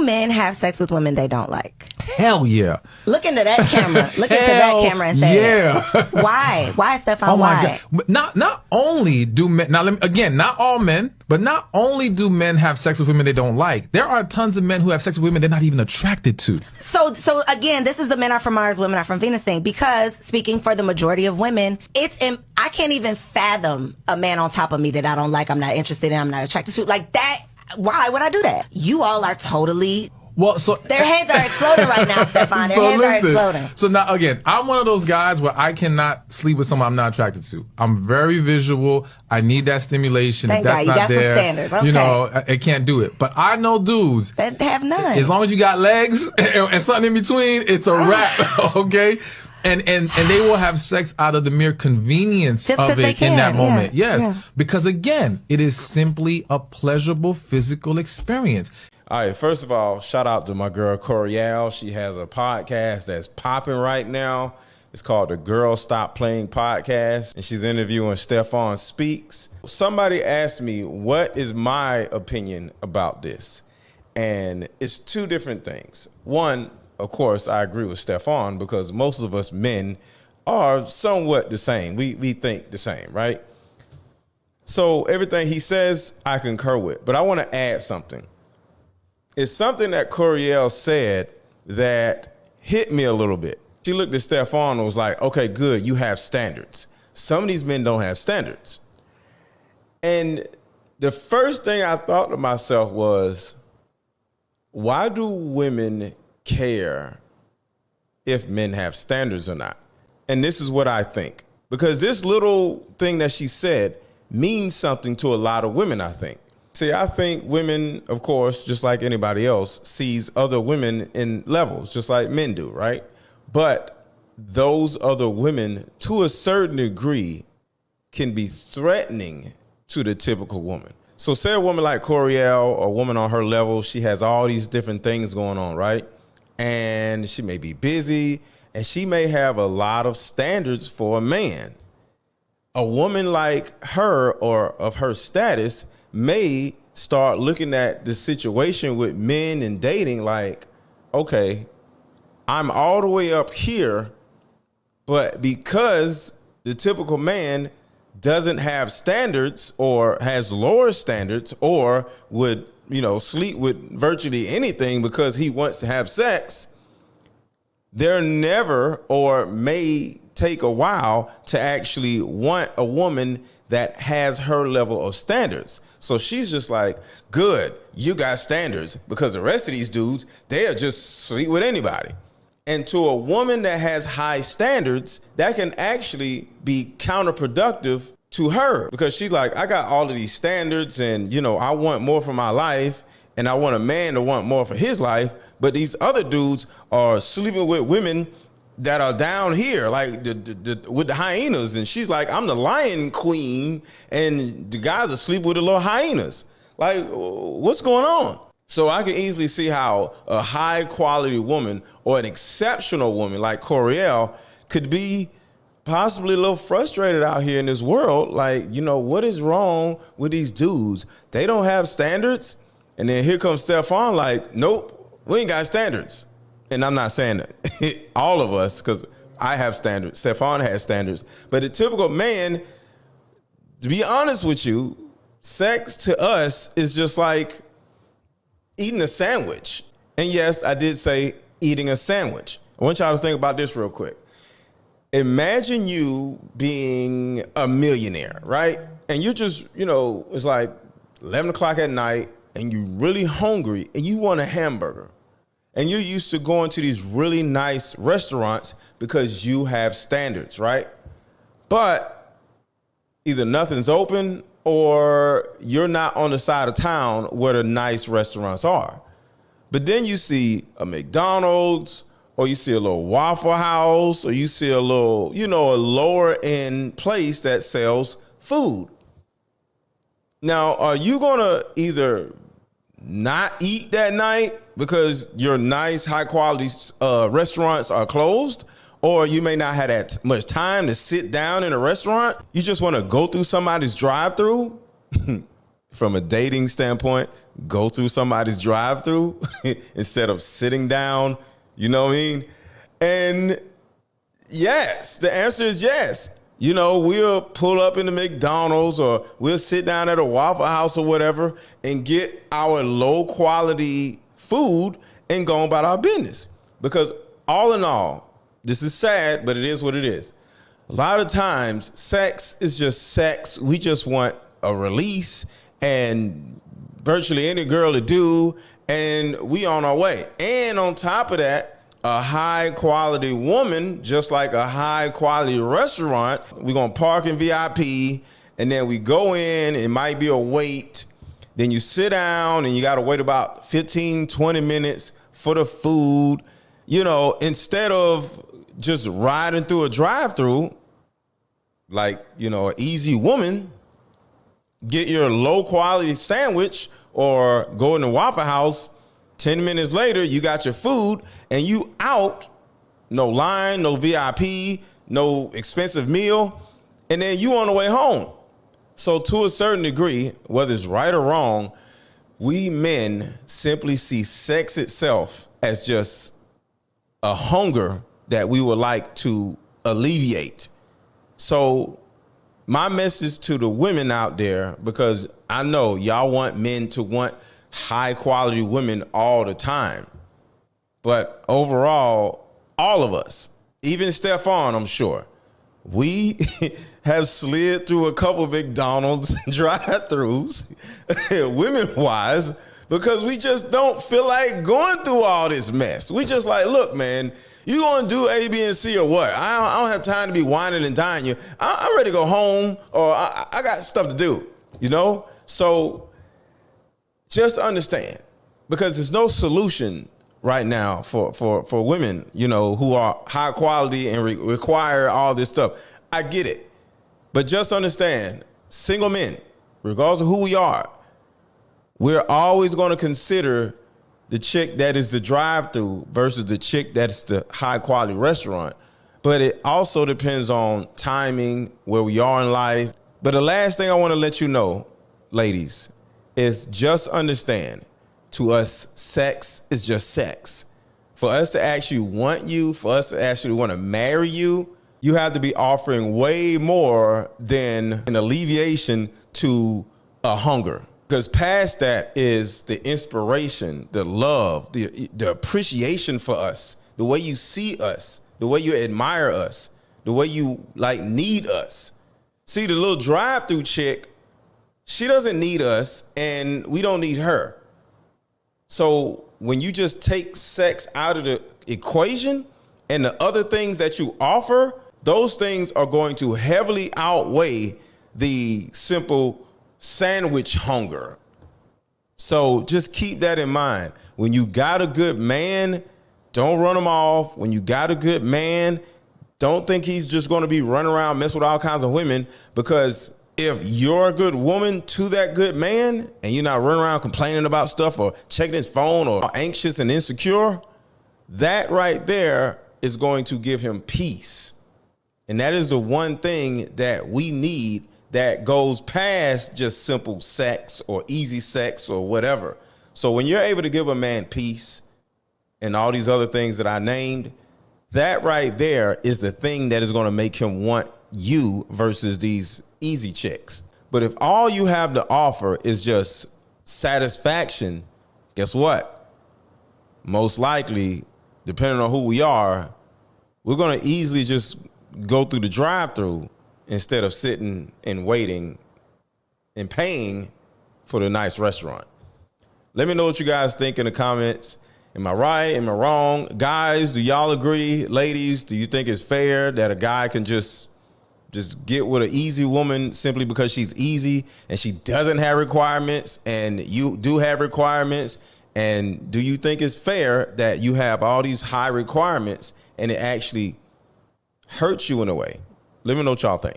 men have sex with women they don't like? Hell yeah. Look into that camera. Look into that camera and say yeah. Why? Why, Stefan? Oh my why? God. Not only do men, now again, not all men, but not only do men have sex with women they don't like, there are tons of men who have sex with women they're not even attracted to. So again, this is the men are from Mars, women are from Venus thing, because speaking for the majority of women, I can't even fathom a man on top of me that I don't like, I'm not interested in, I'm not attracted to. Like that, why would I do that? You all are totally... Well, so their heads are exploding right now, Stefan. Their heads are exploding. So now, again, I'm one of those guys where I cannot sleep with someone I'm not attracted to. I'm very visual. I need that stimulation. Thank if that's God, you not got some there, standards. Okay. you know, I can't do it. But I know dudes that have none. As long as you got legs and something in between, it's a wrap. Okay. And they will have sex out of the mere convenience of it in that moment. Yeah. Yes. Yeah. Because again, it is simply a pleasurable physical experience. All right, first of all, shout out to my girl Coriel. She has a podcast that's popping right now. It's called the Girl Stop Playing Podcast, and she's interviewing Stefan Speaks. Somebody asked me, what is my opinion about this? And it's two different things. One, of course, I agree with Stefan because most of us men are somewhat the same. We think the same, right? So everything he says, I concur with. But I want to add something. It's something that Coriel said that hit me a little bit. She looked at Stefan and was like, okay, good, you have standards. Some of these men don't have standards. And the first thing I thought to myself was, why do women care if men have standards or not? And this is what I think. Because this little thing that she said means something to a lot of women, I think. See, I think women, of course, just like anybody else, sees other women in levels, just like men do, right? But those other women, to a certain degree, can be threatening to the typical woman. So say a woman like Coriel, or a woman on her level, she has all these different things going on, right? And she may be busy, and she may have a lot of standards for a man. A woman like her, or of her status, may start looking at the situation with men and dating like, okay, I'm all the way up here, but because the typical man doesn't have standards or has lower standards or would, sleep with virtually anything because he wants to have sex, they're never or may take a while to actually want a woman that has her level of standards. So she's just like, good, you got standards, because the rest of these dudes, they'll just sleep with anybody. And to a woman that has high standards, that can actually be counterproductive to her, because she's like, I got all of these standards and, I want more for my life and I want a man to want more for his life. But these other dudes are sleeping with women that are down here, like with the hyenas. And she's like, I'm the lion queen, and the guys are asleep with the little hyenas. Like, what's going on? So I can easily see how a high quality woman or an exceptional woman like Coriel could be possibly a little frustrated out here in this world. Like, what is wrong with these dudes? They don't have standards. And then here comes Stefan like, nope, we ain't got standards. And I'm not saying that all of us, because I have standards. Stefan has standards. But the typical man, to be honest with you, sex to us is just like eating a sandwich. And yes, I did say eating a sandwich. I want y'all to think about this real quick. Imagine you being a millionaire, right? And you're just, it's like 11 o'clock at night and you're really hungry and you want a hamburger. And you're used to going to these really nice restaurants because you have standards, right? But either nothing's open or you're not on the side of town where the nice restaurants are. But then you see a McDonald's, or you see a little Waffle House, or you see a little, a lower end place that sells food. Now, are you gonna either not eat that night because your nice, high quality restaurants are closed, or you may not have that much time to sit down in a restaurant? You just want to go through somebody's drive-through? from a dating standpoint, go through somebody's drive-through instead of sitting down, you know what I mean? And yes, the answer is yes. You know, we'll pull up in the McDonald's or we'll sit down at a Waffle House or whatever and get our low quality food and go about our business. Because all in all, this is sad, but it is what it is. A lot of times, sex is just sex. We just want a release and virtually any girl to do, and we on our way. And on top of that, a high quality woman, just like a high quality restaurant, we're gonna park in VIP, and then we go in, it might be a wait, then you sit down and you gotta wait about 15, 20 minutes for the food. You know, instead of just riding through a drive-through, like, you know, an easy woman, get your low quality sandwich or go in the Waffle House. 10 minutes later, you got your food and you out, no line, no VIP, no expensive meal, and then you on the way home. So to a certain degree, whether it's right or wrong, we men simply see sex itself as just a hunger that we would like to alleviate. So my message to the women out there, because I know y'all want men to want high quality women all the time, but overall, all of us, even Stefan, I'm sure, we have slid through a couple of McDonald's drive-thrus, women-wise, because we just don't feel like going through all this mess. We just like, look, man, you gonna do A, B, and C or what? I don't have time to be whining and dying you. I'm ready to go home, or I got stuff to do, you know? So just understand, because there's no solution right now for women, you know, who are high quality and require all this stuff. I get it. But just understand, single men, regardless of who we are, we're always going to consider the chick that is the drive-through versus the chick that's the high-quality restaurant. But it also depends on timing, where we are in life. But the last thing I want to let you know, ladies, is just understand, to us, sex is just sex. For us to actually want you, for us to actually want to marry you, you have to be offering way more than an alleviation to a hunger. Because past that is the inspiration, the love, the appreciation for us, the way you see us, the way you admire us, the way you like need us. See, the little drive-through chick, she doesn't need us and we don't need her. So when you just take sex out of the equation and the other things that you offer, those things are going to heavily outweigh the simple sandwich hunger. So just keep that in mind. When you got a good man, don't run him off. When you got a good man, don't think he's just going to be running around messing with all kinds of women, because if you're a good woman to that good man and you're not running around complaining about stuff or checking his phone or anxious and insecure, that right there is going to give him peace. And that is the one thing that we need that goes past just simple sex or easy sex or whatever. So when you're able to give a man peace and all these other things that I named, that right there is the thing that is going to make him want you versus these easy chicks. But if all you have to offer is just satisfaction, guess what? Most likely, depending on who we are, we're going to easily just go through the drive-through instead of sitting and waiting and paying for the nice restaurant. Let me know what you guys think in the comments. Am I right? Am I wrong? Guys, do y'all agree? Ladies, do you think it's fair that a guy can just get with an easy woman simply because she's easy and she doesn't have requirements and you do have requirements? And do you think it's fair that you have all these high requirements and it actually hurts you in a way? Let me know what y'all think.